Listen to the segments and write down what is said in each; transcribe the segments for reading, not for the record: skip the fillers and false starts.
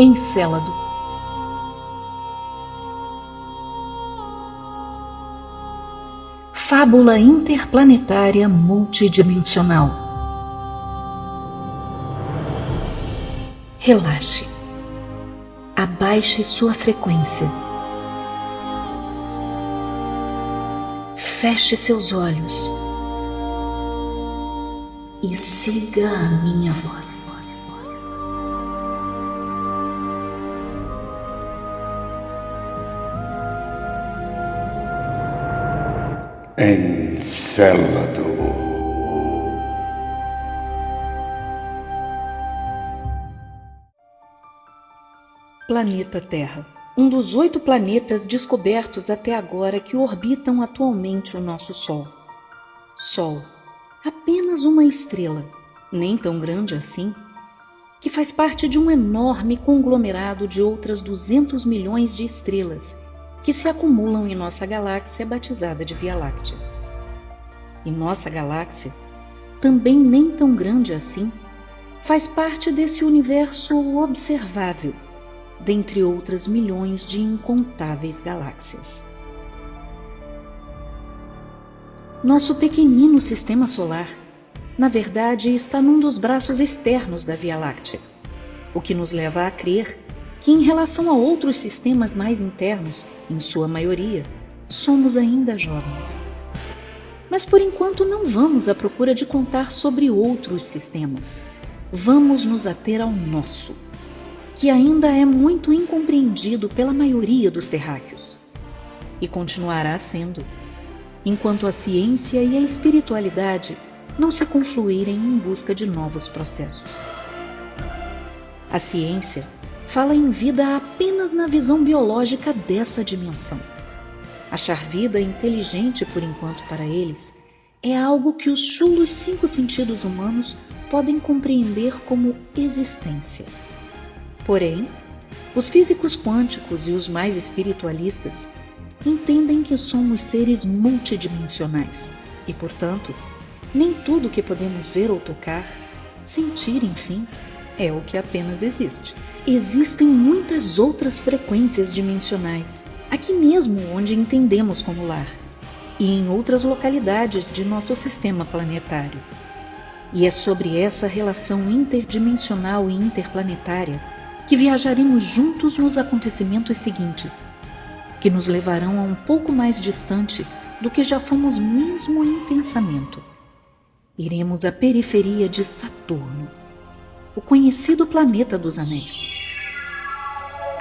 Encélado. Fábula interplanetária multidimensional. Relaxe. Abaixe sua frequência. Feche seus olhos e siga a minha voz. Encélado. Planeta Terra, um dos 8 planetas descobertos até agora que orbitam atualmente o nosso Sol. Sol, apenas uma estrela, nem tão grande assim, que faz parte de um enorme conglomerado de outras 200 milhões de estrelas que se acumulam em nossa galáxia batizada de Via Láctea. E nossa galáxia, também nem tão grande assim, faz parte desse universo observável, dentre outras milhões de incontáveis galáxias. Nosso pequenino sistema solar, na verdade, está num dos braços externos da Via Láctea, o que nos leva a crer que, em relação a outros sistemas mais internos, em sua maioria, somos ainda jovens. Mas por enquanto não vamos à procura de contar sobre outros sistemas. Vamos nos ater ao nosso, que ainda é muito incompreendido pela maioria dos terráqueos. E continuará sendo, enquanto a ciência e a espiritualidade não se confluírem em busca de novos processos. A ciência fala em vida apenas na visão biológica dessa dimensão. Achar vida inteligente por enquanto para eles é algo que os chulos 5 sentidos humanos podem compreender como existência. Porém, os físicos quânticos e os mais espiritualistas entendem que somos seres multidimensionais e, portanto, nem tudo que podemos ver ou tocar, sentir, enfim, é o que apenas existe. Existem muitas outras frequências dimensionais, aqui mesmo onde entendemos como lar, e em outras localidades de nosso sistema planetário. E é sobre essa relação interdimensional e interplanetária que viajaremos juntos nos acontecimentos seguintes, que nos levarão a um pouco mais distante do que já fomos mesmo em pensamento. Iremos à periferia de Saturno, o conhecido planeta dos anéis.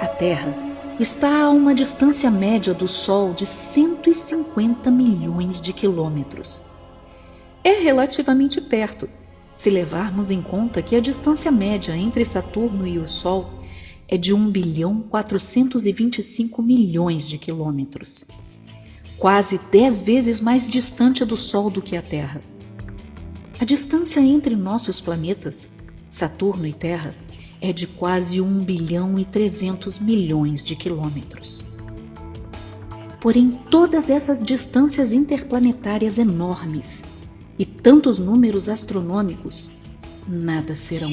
A Terra está a uma distância média do Sol de 150 milhões de quilômetros. É relativamente perto, se levarmos em conta que a distância média entre Saturno e o Sol é de 1.425 bilhões de quilômetros, quase 10 vezes mais distante do Sol do que a Terra. A distância entre nossos planetas, Saturno e Terra, é de quase 1.3 bilhão de quilômetros. Porém, todas essas distâncias interplanetárias enormes e tantos números astronômicos, nada serão.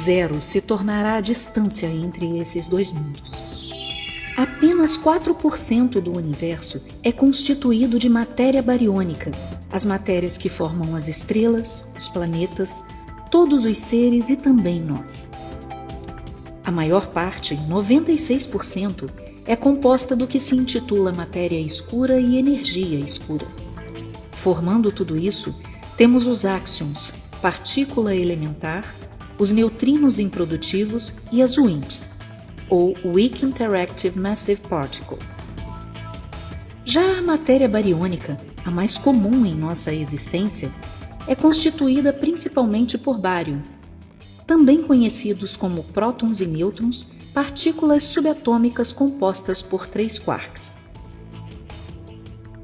0 se tornará a distância entre esses dois mundos. Apenas 4% do universo é constituído de matéria bariônica, as matérias que formam as estrelas, os planetas, todos os seres e também nós. A maior parte, 96%, é composta do que se intitula matéria escura e energia escura. Formando tudo isso, temos os áxions, partícula elementar, os neutrinos improdutivos e as WIMPs, ou Weak Interactive Massive Particle. Já a matéria bariônica, a mais comum em nossa existência, é constituída principalmente por bário, também conhecidos como prótons e nêutrons, partículas subatômicas compostas por 3 quarks.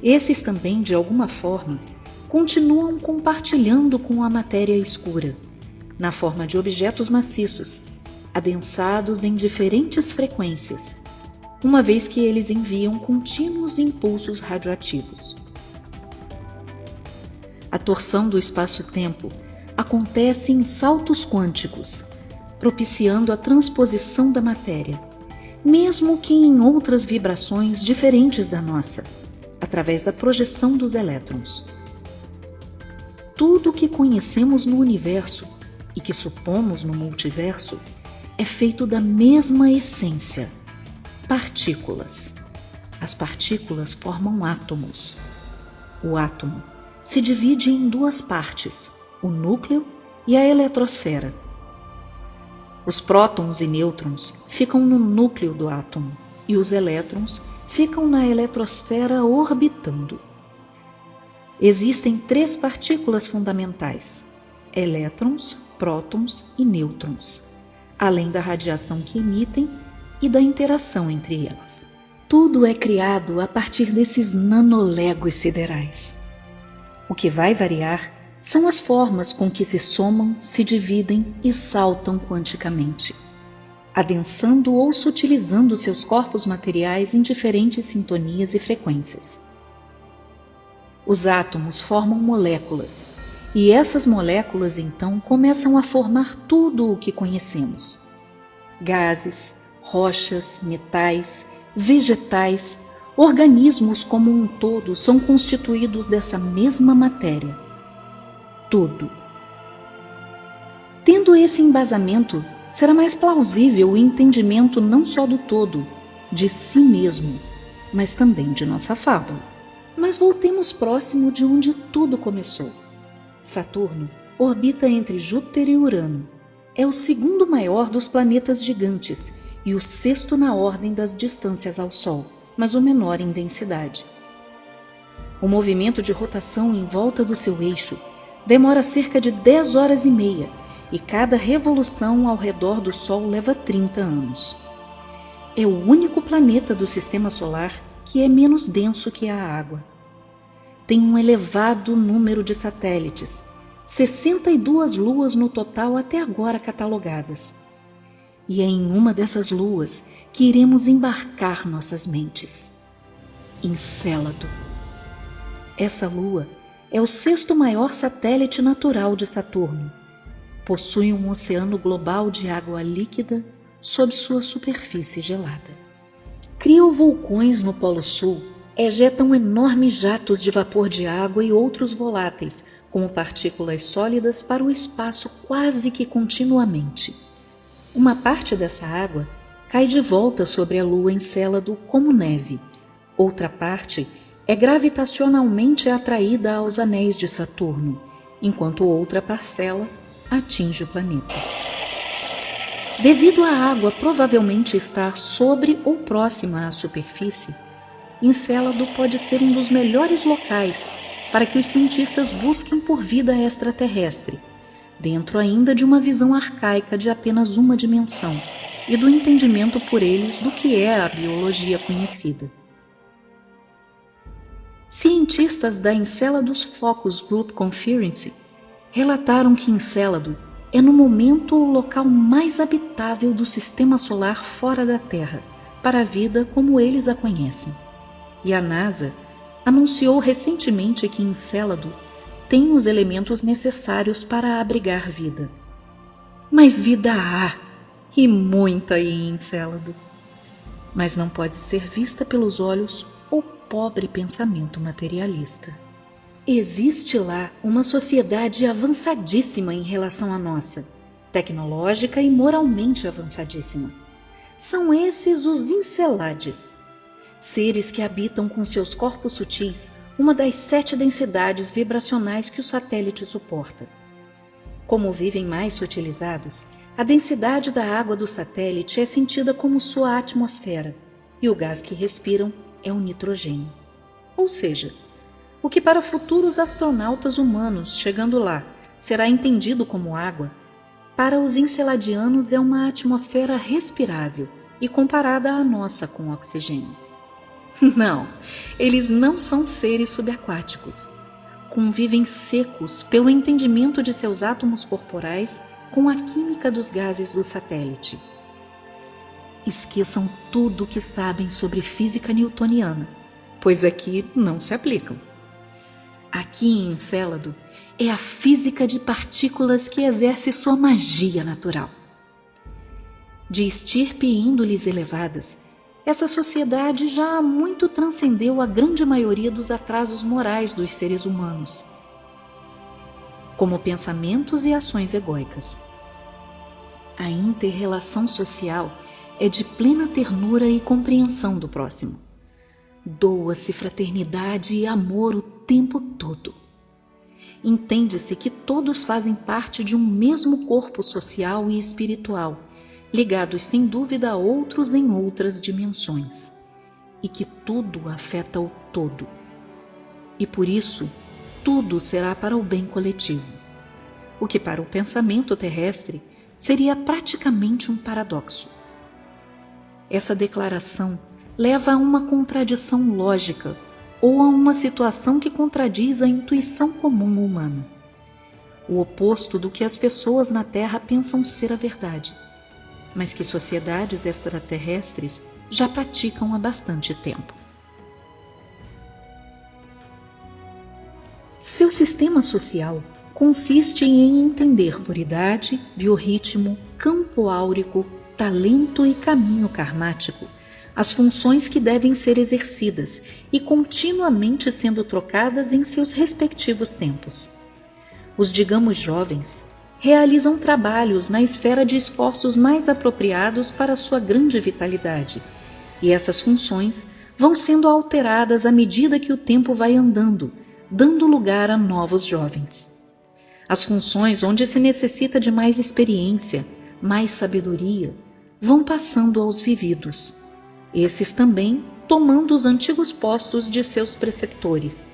Esses também, de alguma forma, continuam compartilhando com a matéria escura, na forma de objetos maciços, adensados em diferentes frequências, uma vez que eles enviam contínuos impulsos radioativos. A torção do espaço-tempo acontece em saltos quânticos, propiciando a transposição da matéria, mesmo que em outras vibrações diferentes da nossa, através da projeção dos elétrons. Tudo o que conhecemos no universo e que supomos no multiverso é feito da mesma essência, partículas. As partículas formam átomos. O átomo se divide em duas partes, o núcleo e a eletrosfera. Os prótons e nêutrons ficam no núcleo do átomo e os elétrons ficam na eletrosfera orbitando. Existem 3 partículas fundamentais: elétrons, prótons e nêutrons, além da radiação que emitem e da interação entre elas. Tudo é criado a partir desses nanolegos siderais. O que vai variar são as formas com que se somam, se dividem e saltam quanticamente, adensando ou sutilizando seus corpos materiais em diferentes sintonias e frequências. Os átomos formam moléculas, e essas moléculas então começam a formar tudo o que conhecemos. Gases, rochas, metais, vegetais, organismos como um todo são constituídos dessa mesma matéria. Tudo. Tendo esse embasamento, será mais plausível o entendimento não só do todo, de si mesmo, mas também de nossa fábula. Mas voltemos próximo de onde tudo começou. Saturno orbita entre Júpiter e Urano. É o segundo maior dos planetas gigantes e o 6º na ordem das distâncias ao Sol, mas o menor em densidade. O movimento de rotação em volta do seu eixo demora cerca de 10 horas e meia e cada revolução ao redor do Sol leva 30 anos. É o único planeta do Sistema Solar que é menos denso que a água. Tem um elevado número de satélites, 62 luas no total até agora catalogadas. E é em uma dessas luas que iremos embarcar nossas mentes. Encélado. Essa lua é o 6º maior satélite natural de Saturno. Possui um oceano global de água líquida sob sua superfície gelada. Criovulcões no Polo Sul ejetam enormes jatos de vapor de água e outros voláteis, como partículas sólidas, para o espaço quase que continuamente. Uma parte dessa água cai de volta sobre a Lua Encélado como neve. Outra parte é gravitacionalmente atraída aos anéis de Saturno, enquanto outra parcela atinge o planeta. Devido à água provavelmente estar sobre ou próxima à superfície, Encélado pode ser um dos melhores locais para que os cientistas busquem por vida extraterrestre, dentro ainda de uma visão arcaica de apenas uma dimensão e do entendimento por eles do que é a biologia conhecida. Cientistas da Enceladus Focus Group Conference relataram que Encélado é no momento o local mais habitável do Sistema Solar fora da Terra, para a vida como eles a conhecem. E a NASA anunciou recentemente que Encélado tem os elementos necessários para abrigar vida. Mas vida há, e muita em Encélado. Mas não pode ser vista pelos olhos ou pobre pensamento materialista. Existe lá uma sociedade avançadíssima em relação à nossa, tecnológica e moralmente avançadíssima. São esses os Encelades, seres que habitam com seus corpos sutis uma das 7 densidades vibracionais que o satélite suporta. Como vivem mais sutilizados, a densidade da água do satélite é sentida como sua atmosfera, e o gás que respiram é o nitrogênio. Ou seja, o que para futuros astronautas humanos chegando lá será entendido como água, para os enceladianos é uma atmosfera respirável e comparada à nossa com oxigênio. Não, eles não são seres subaquáticos. Convivem secos pelo entendimento de seus átomos corporais com a química dos gases do satélite. Esqueçam tudo o que sabem sobre física newtoniana, pois aqui não se aplicam. Aqui em Encélado é a física de partículas que exerce sua magia natural. De estirpe e índoles elevadas, essa sociedade já há muito transcendeu a grande maioria dos atrasos morais dos seres humanos, como pensamentos e ações egóicas. A inter-relação social é de plena ternura e compreensão do próximo. Doa-se fraternidade e amor o tempo todo. Entende-se que todos fazem parte de um mesmo corpo social e espiritual, ligados sem dúvida a outros em outras dimensões, e que tudo afeta o todo. E por isso, tudo será para o bem coletivo, o que para o pensamento terrestre seria praticamente um paradoxo. Essa declaração leva a uma contradição lógica ou a uma situação que contradiz a intuição comum humana, o oposto do que as pessoas na Terra pensam ser a verdade, mas que sociedades extraterrestres já praticam há bastante tempo. Seu sistema social consiste em entender por idade, biorritmo, campo áurico, talento e caminho karmático as funções que devem ser exercidas e continuamente sendo trocadas em seus respectivos tempos. Os digamos jovens realizam trabalhos na esfera de esforços mais apropriados para sua grande vitalidade, e essas funções vão sendo alteradas à medida que o tempo vai andando, dando lugar a novos jovens. As funções onde se necessita de mais experiência, mais sabedoria, vão passando aos vividos, esses também tomando os antigos postos de seus preceptores,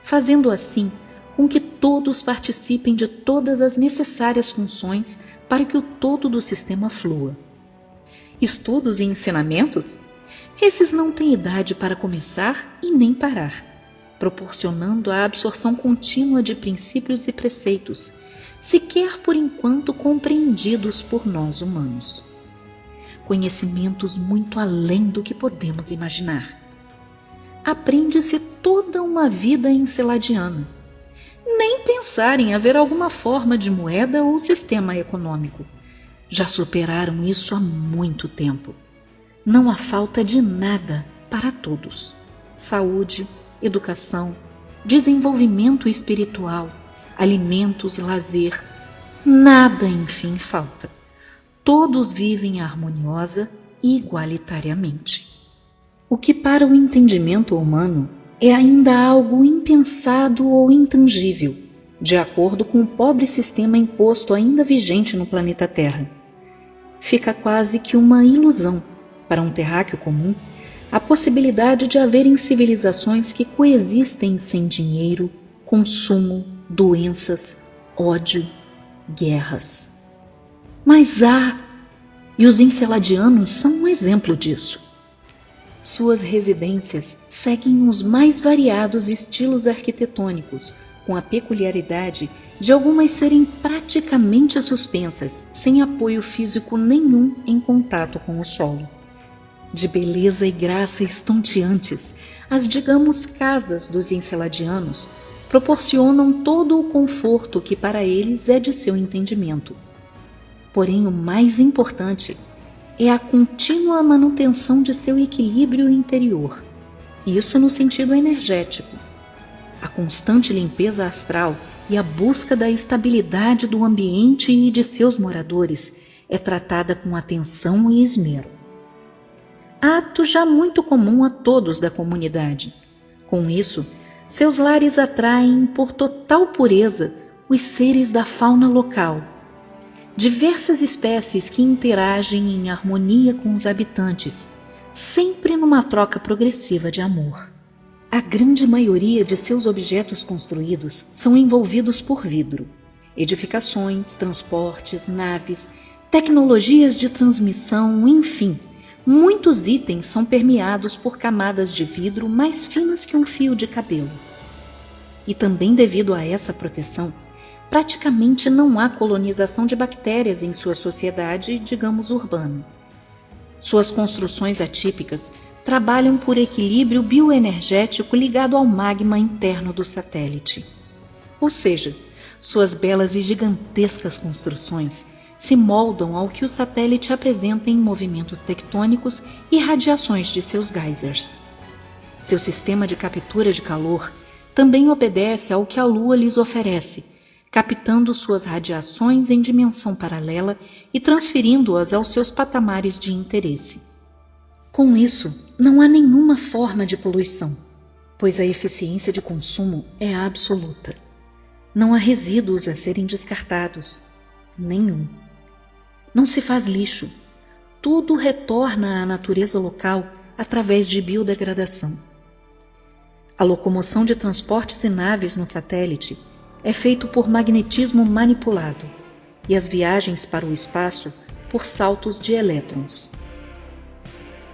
fazendo assim com que todos participem de todas as necessárias funções para que o todo do sistema flua. Estudos e ensinamentos? Esses não têm idade para começar e nem parar, proporcionando a absorção contínua de princípios e preceitos, sequer por enquanto compreendidos por nós humanos. Conhecimentos muito além do que podemos imaginar. Aprende-se toda uma vida enceladiana. Nem pensar em haver alguma forma de moeda ou sistema econômico. Já superaram isso há muito tempo. Não há falta de nada para todos. Saúde, educação, desenvolvimento espiritual, alimentos, lazer, nada enfim falta. Todos vivem harmoniosa e igualitariamente. O que para o entendimento humano é ainda algo impensado ou intangível, de acordo com o pobre sistema imposto ainda vigente no planeta Terra. Fica quase que uma ilusão para um terráqueo comum a possibilidade de haverem civilizações que coexistem sem dinheiro, consumo, doenças, ódio, guerras. Mas há, e os enceladianos são um exemplo disso. Suas residências seguem os mais variados estilos arquitetônicos, com a peculiaridade de algumas serem praticamente suspensas, sem apoio físico nenhum em contato com o solo. De beleza e graça estonteantes, as digamos casas dos enceladianos proporcionam todo o conforto que para eles é de seu entendimento. Porém, o mais importante é a contínua manutenção de seu equilíbrio interior, isso no sentido energético. A constante limpeza astral e a busca da estabilidade do ambiente e de seus moradores é tratada com atenção e esmero. Ato já muito comum a todos da comunidade. Com isso, seus lares atraem por total pureza os seres da fauna local, diversas espécies que interagem em harmonia com os habitantes, sempre numa troca progressiva de amor. A grande maioria de seus objetos construídos são envolvidos por vidro. Edificações, transportes, naves, tecnologias de transmissão, enfim, muitos itens são permeados por camadas de vidro mais finas que um fio de cabelo. E também devido a essa proteção, praticamente não há colonização de bactérias em sua sociedade, digamos, urbana. Suas construções atípicas trabalham por equilíbrio bioenergético ligado ao magma interno do satélite. Ou seja, suas belas e gigantescas construções se moldam ao que o satélite apresenta em movimentos tectônicos e radiações de seus geysers. Seu sistema de captura de calor também obedece ao que a Lua lhes oferece, captando suas radiações em dimensão paralela e transferindo-as aos seus patamares de interesse. Com isso, não há nenhuma forma de poluição, pois a eficiência de consumo é absoluta. Não há resíduos a serem descartados, nenhum. Não se faz lixo, tudo retorna à natureza local através de biodegradação. A locomoção de transportes e naves no satélite é feita por magnetismo manipulado e as viagens para o espaço por saltos de elétrons.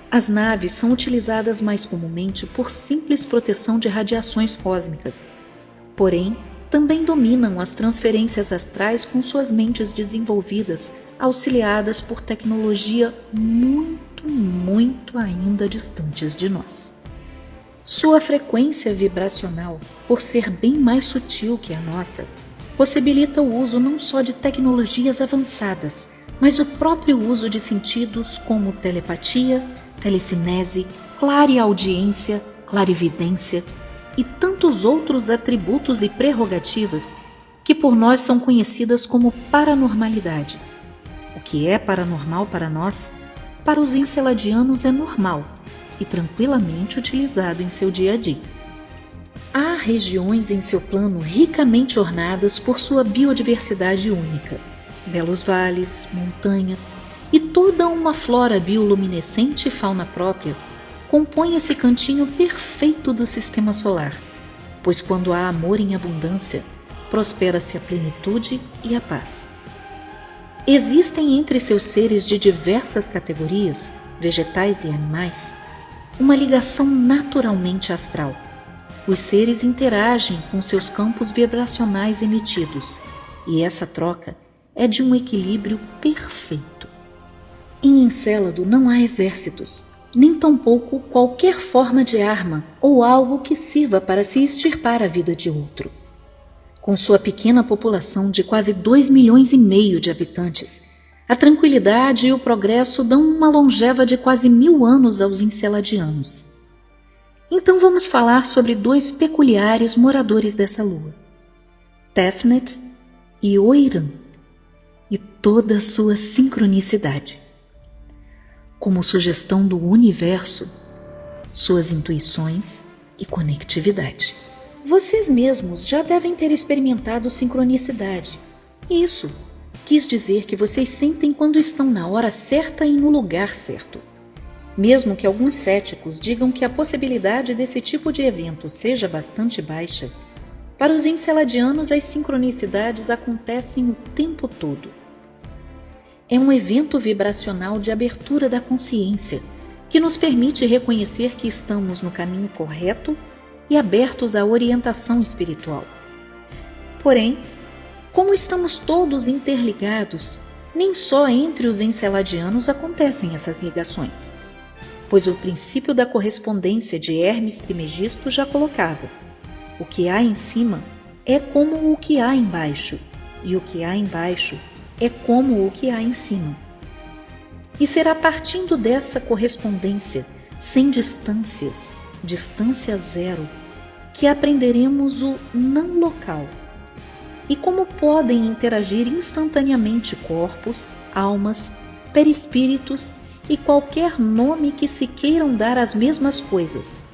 As naves são utilizadas mais comumente por simples proteção de radiações cósmicas, porém também dominam as transferências astrais com suas mentes desenvolvidas, auxiliadas por tecnologia muito ainda distantes de nós. Sua frequência vibracional, por ser bem mais sutil que a nossa, possibilita o uso não só de tecnologias avançadas, mas o próprio uso de sentidos como telepatia, telecinese, clareaudiência, clarividência e tantos outros atributos e prerrogativas que por nós são conhecidas como paranormalidade. O que é paranormal para nós, para os enceladianos é normal e tranquilamente utilizado em seu dia a dia. Há regiões em seu plano ricamente ornadas por sua biodiversidade única, belos vales, montanhas e toda uma flora bioluminescente e fauna próprias compõem esse cantinho perfeito do sistema solar, pois quando há amor em abundância, prospera-se a plenitude e a paz. Existem entre seus seres de diversas categorias, vegetais e animais, uma ligação naturalmente astral. Os seres interagem com seus campos vibracionais emitidos, e essa troca é de um equilíbrio perfeito. Em Encélado não há exércitos, nem tampouco qualquer forma de arma ou algo que sirva para se extirpar a vida de outro. Com sua pequena população de quase 2,5 milhões de habitantes, a tranquilidade e o progresso dão uma longeva de quase 1000 anos aos enceladianos. Então vamos falar sobre 2 peculiares moradores dessa lua, Tefnet e Oiran, e toda a sua sincronicidade. Como sugestão do universo, suas intuições e conectividade. Vocês mesmos já devem ter experimentado sincronicidade. Isso quis dizer que vocês sentem quando estão na hora certa e no lugar certo. Mesmo que alguns céticos digam que a possibilidade desse tipo de evento seja bastante baixa, para os enceladianos as sincronicidades acontecem o tempo todo. É um evento vibracional de abertura da consciência que nos permite reconhecer que estamos no caminho correto e abertos à orientação espiritual. Porém, como estamos todos interligados, nem só entre os enceladianos acontecem essas ligações, pois o princípio da correspondência de Hermes Trismegisto já colocava: o que há em cima é como o que há embaixo, e o que há embaixo é como o que há em cima. E será partindo dessa correspondência, sem distâncias, distância zero, que aprenderemos o não local e como podem interagir instantaneamente corpos, almas, perispíritos e qualquer nome que se queiram dar às mesmas coisas,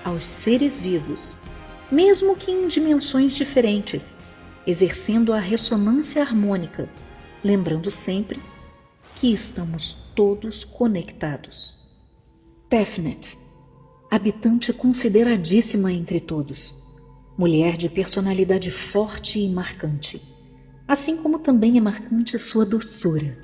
aos seres vivos, mesmo que em dimensões diferentes, exercendo a ressonância harmônica, lembrando sempre que estamos todos conectados. Tefnet, habitante consideradíssima entre todos, mulher de personalidade forte e marcante, assim como também é marcante sua doçura.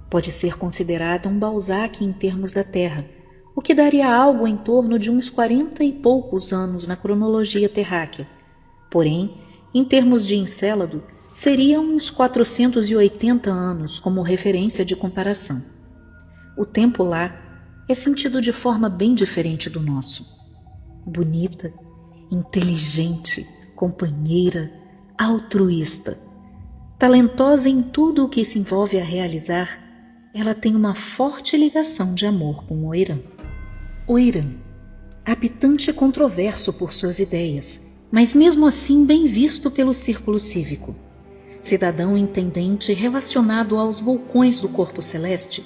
Pode ser considerada um Balzac em termos da Terra, o que daria algo em torno de uns 40 e poucos anos na cronologia terráquea. Porém, em termos de Encélado, seriam uns 480 anos como referência de comparação. O tempo lá é sentido de forma bem diferente do nosso. Bonita, inteligente, companheira, altruísta. Talentosa em tudo o que se envolve a realizar, ela tem uma forte ligação de amor com Oiran. Oiran, habitante controverso por suas ideias, mas mesmo assim bem visto pelo círculo cívico. Cidadão intendente relacionado aos vulcões do corpo celeste,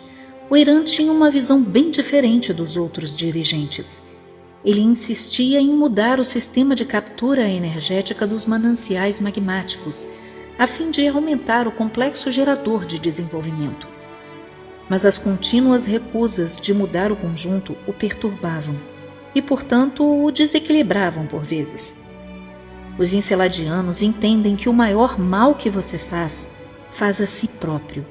Oiran tinha uma visão bem diferente dos outros dirigentes. Ele insistia em mudar o sistema de captura energética dos mananciais magmáticos, a fim de aumentar o complexo gerador de desenvolvimento. Mas as contínuas recusas de mudar o conjunto o perturbavam e, portanto, o desequilibravam por vezes. Os enceladianos entendem que o maior mal que você faz a si próprio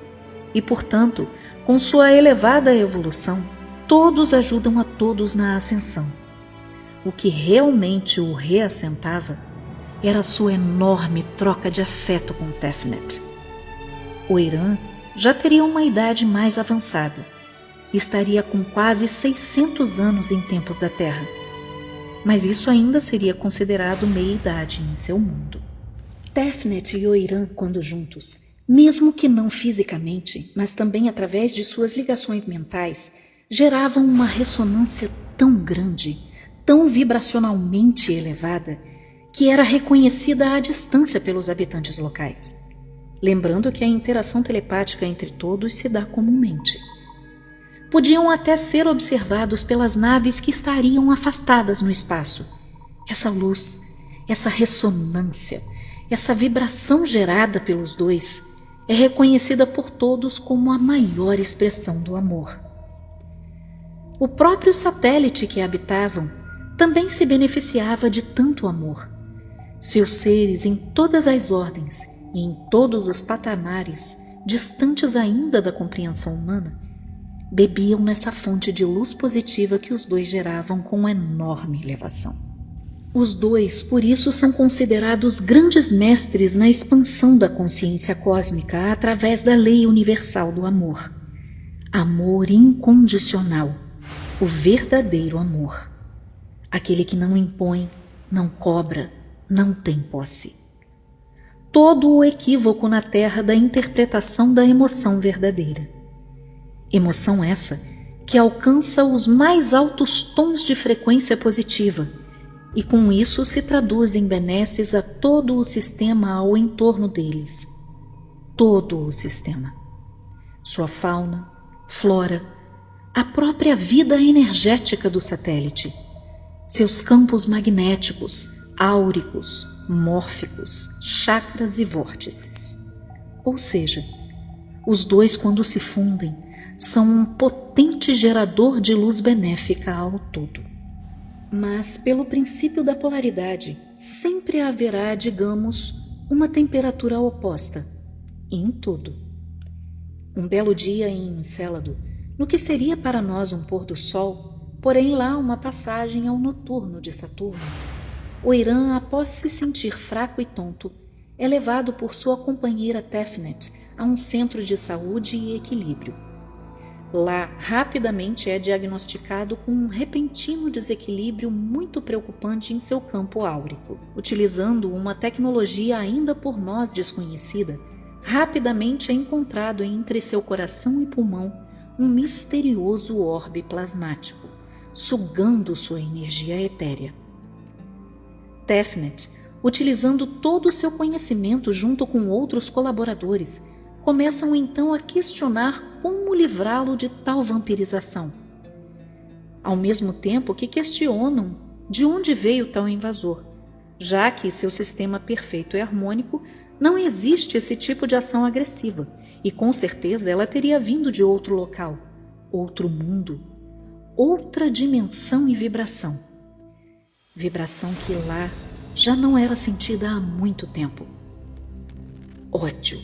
e, portanto, com sua elevada evolução, todos ajudam a todos na ascensão. O que realmente o reassentava era sua enorme troca de afeto com Tefnet. Oiran já teria uma idade mais avançada. Estaria com quase 600 anos em tempos da Terra. Mas isso ainda seria considerado meia-idade em seu mundo. Tefnet e Oiran, quando juntos, mesmo que não fisicamente, mas também através de suas ligações mentais, geravam uma ressonância tão grande, tão vibracionalmente elevada, que era reconhecida à distância pelos habitantes locais. Lembrando que a interação telepática entre todos se dá comumente. Podiam até ser observados pelas naves que estariam afastadas no espaço. Essa luz, essa ressonância, essa vibração gerada pelos dois é reconhecida por todos como a maior expressão do amor. O próprio satélite que habitavam também se beneficiava de tanto amor. Seus seres em todas as ordens e em todos os patamares, distantes ainda da compreensão humana, bebiam nessa fonte de luz positiva que os dois geravam com enorme elevação. Os dois, por isso, são considerados grandes mestres na expansão da consciência cósmica através da lei universal do amor. Amor incondicional, o verdadeiro amor. Aquele que não impõe, não cobra, não tem posse. Todo o equívoco na Terra da interpretação da emoção verdadeira. Emoção essa que alcança os mais altos tons de frequência positiva e com isso se traduz em benesses a todo o sistema ao entorno deles. Todo o sistema. Sua fauna, flora, a própria vida energética do satélite, seus campos magnéticos, áuricos, mórficos, chakras e vórtices. Ou seja, os dois, quando se fundem, são um potente gerador de luz benéfica ao todo. Mas, pelo princípio da polaridade, sempre haverá, digamos, uma temperatura oposta, em tudo. Um belo dia em Encélado, no que seria para nós um pôr do sol, porém lá uma passagem ao noturno de Saturno, Oiran, após se sentir fraco e tonto, é levado por sua companheira Tefnet a um centro de saúde e equilíbrio. Lá, rapidamente é diagnosticado com um repentino desequilíbrio muito preocupante em seu campo áurico. Utilizando uma tecnologia ainda por nós desconhecida, rapidamente é encontrado entre seu coração e pulmão um misterioso orbe plasmático, sugando sua energia etérea. Tefnet, utilizando todo o seu conhecimento junto com outros colaboradores, começam então a questionar como livrá-lo de tal vampirização. Ao mesmo tempo que questionam de onde veio tal invasor, já que seu sistema perfeito e harmônico não existe esse tipo de ação agressiva, e com certeza ela teria vindo de outro local, outro mundo, outra dimensão e vibração. Vibração que lá já não era sentida há muito tempo. Ódio.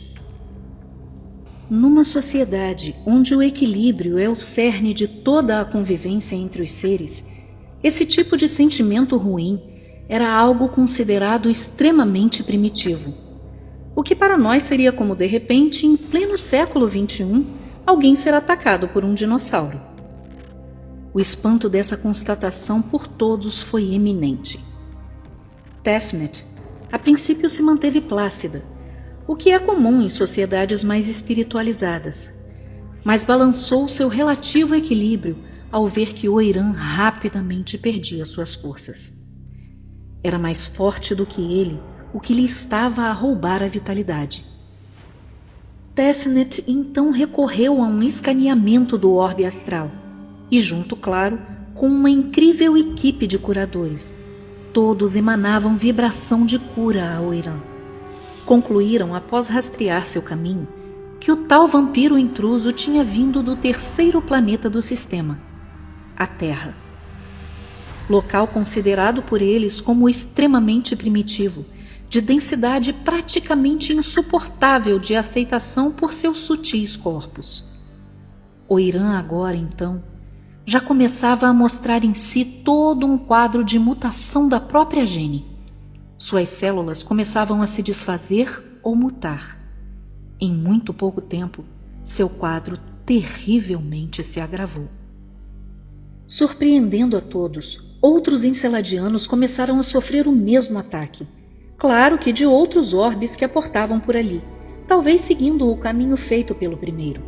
Numa sociedade onde o equilíbrio é o cerne de toda a convivência entre os seres, esse tipo de sentimento ruim era algo considerado extremamente primitivo. O que para nós seria como, de repente, em pleno século XXI, alguém ser atacado por um dinossauro. O espanto dessa constatação por todos foi eminente. Tefnet, a princípio, se manteve plácida, o que é comum em sociedades mais espiritualizadas, mas balançou seu relativo equilíbrio ao ver que Oiran rapidamente perdia suas forças. Era mais forte do que ele o que lhe estava a roubar a vitalidade. Tefnet então recorreu a um escaneamento do orbe astral e, junto, claro, com uma incrível equipe de curadores. Todos emanavam vibração de cura a Oiran. Concluíram, após rastrear seu caminho, que o tal vampiro intruso tinha vindo do terceiro planeta do sistema, a Terra. Local considerado por eles como extremamente primitivo, de densidade praticamente insuportável de aceitação por seus sutis corpos. Oiran agora, então, já começava a mostrar em si todo um quadro de mutação da própria gene. Suas células começavam a se desfazer ou mutar. Em muito pouco tempo, seu quadro terrivelmente se agravou. Surpreendendo a todos, outros enceladianos começaram a sofrer o mesmo ataque. Claro que de outros orbes que aportavam por ali, talvez seguindo o caminho feito pelo primeiro.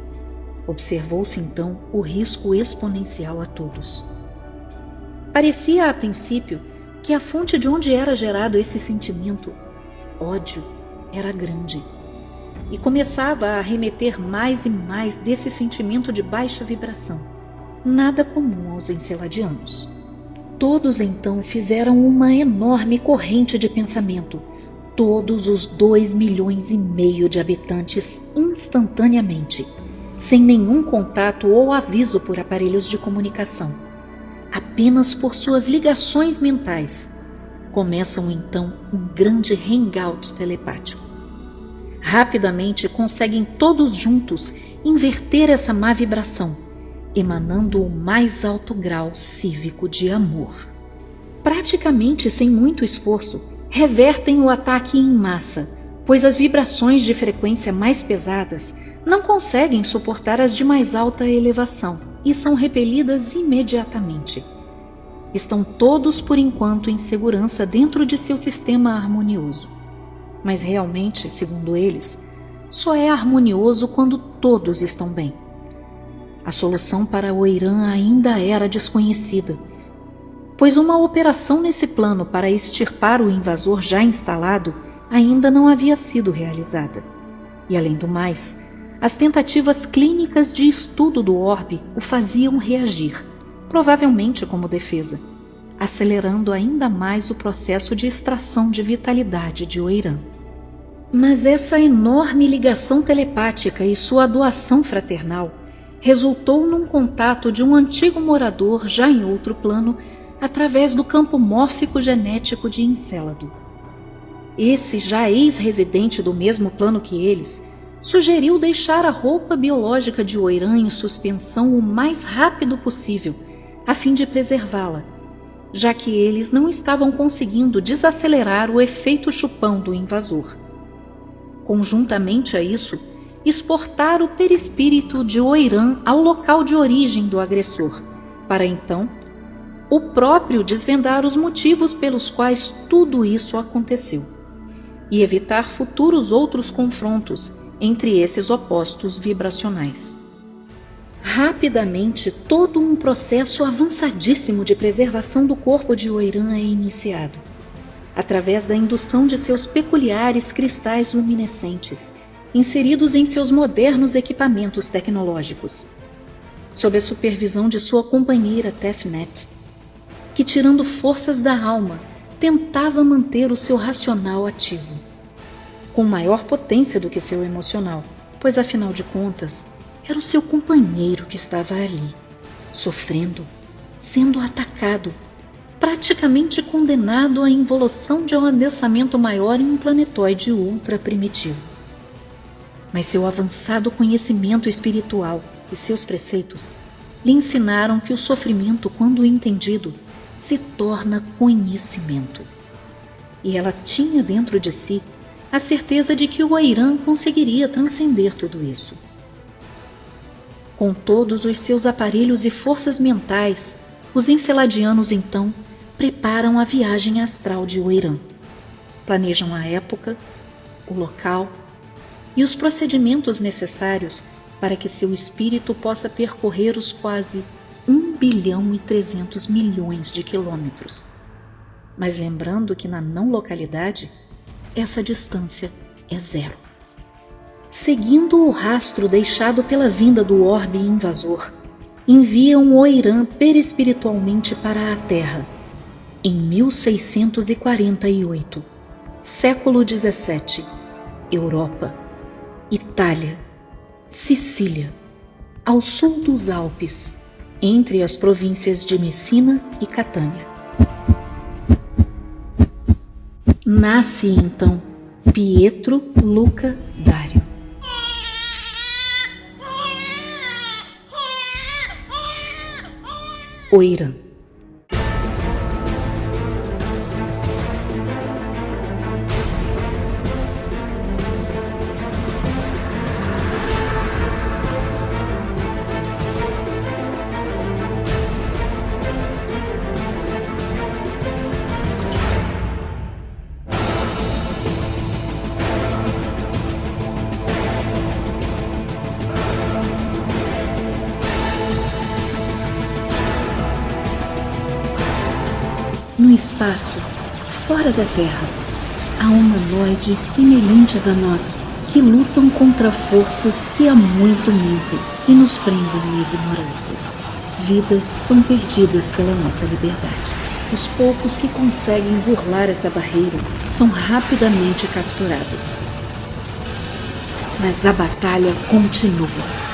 Observou-se então o risco exponencial a todos. Parecia a princípio que a fonte de onde era gerado esse sentimento, ódio, era grande, e começava a remeter mais e mais desse sentimento de baixa vibração, nada comum aos enceladianos. Todos então fizeram uma enorme corrente de pensamento, todos os 2,5 milhões de habitantes instantaneamente, sem nenhum contato ou aviso por aparelhos de comunicação, apenas por suas ligações mentais. Começam então um grande hangout telepático. Rapidamente conseguem todos juntos inverter essa má vibração, emanando o mais alto grau cívico de amor. Praticamente sem muito esforço, revertem o ataque em massa, pois as vibrações de frequência mais pesadas não conseguem suportar as de mais alta elevação e são repelidas imediatamente. Estão todos por enquanto em segurança dentro de seu sistema harmonioso. Mas realmente, segundo eles, só é harmonioso quando todos estão bem. A solução para Oiran ainda era desconhecida, pois uma operação nesse plano para extirpar o invasor já instalado ainda não havia sido realizada. E além do mais, as tentativas clínicas de estudo do orbe o faziam reagir, provavelmente como defesa, acelerando ainda mais o processo de extração de vitalidade de Oiran. Mas essa enorme ligação telepática e sua doação fraternal resultou num contato de um antigo morador já em outro plano através do campo mórfico genético de Encélado. Esse, já ex-residente do mesmo plano que eles, sugeriu deixar a roupa biológica de Oiran em suspensão o mais rápido possível, a fim de preservá-la, já que eles não estavam conseguindo desacelerar o efeito chupão do invasor. Conjuntamente a isso, exportar o perispírito de Oiran ao local de origem do agressor, para então o próprio desvendar os motivos pelos quais tudo isso aconteceu, e evitar futuros outros confrontos entre esses opostos vibracionais. Rapidamente, todo um processo avançadíssimo de preservação do corpo de Oiran é iniciado, através da indução de seus peculiares cristais luminescentes, inseridos em seus modernos equipamentos tecnológicos, sob a supervisão de sua companheira Tefnet, que, tirando forças da alma, tentava manter o seu racional ativo, com maior potência do que seu emocional, pois afinal de contas era o seu companheiro que estava ali, sofrendo, sendo atacado, praticamente condenado à involução de um adensamento maior em um planetóide ultra primitivo. Mas seu avançado conhecimento espiritual e seus preceitos lhe ensinaram que o sofrimento, quando entendido, se torna conhecimento. E ela tinha dentro de si a certeza de que o Oiran conseguiria transcender tudo isso. Com todos os seus aparelhos e forças mentais, os enceladianos então preparam a viagem astral de Oiran. Planejam a época, o local e os procedimentos necessários para que seu espírito possa percorrer os quase 1,3 bilhão de quilômetros. Mas lembrando que na não localidade, essa distância é zero. Seguindo o rastro deixado pela vinda do orbe invasor, enviam Oiran perispiritualmente para a Terra, em 1648, século XVII, Europa, Itália, Sicília, ao sul dos Alpes, entre as províncias de Messina e Catânia. Nasce então Pietro Luca Dario. Oiran. No espaço, fora da Terra, há humanoides semelhantes a nós que lutam contra forças que há muito mentem e nos prendem na ignorância. Vidas são perdidas pela nossa liberdade. Os poucos que conseguem burlar essa barreira são rapidamente capturados. Mas a batalha continua.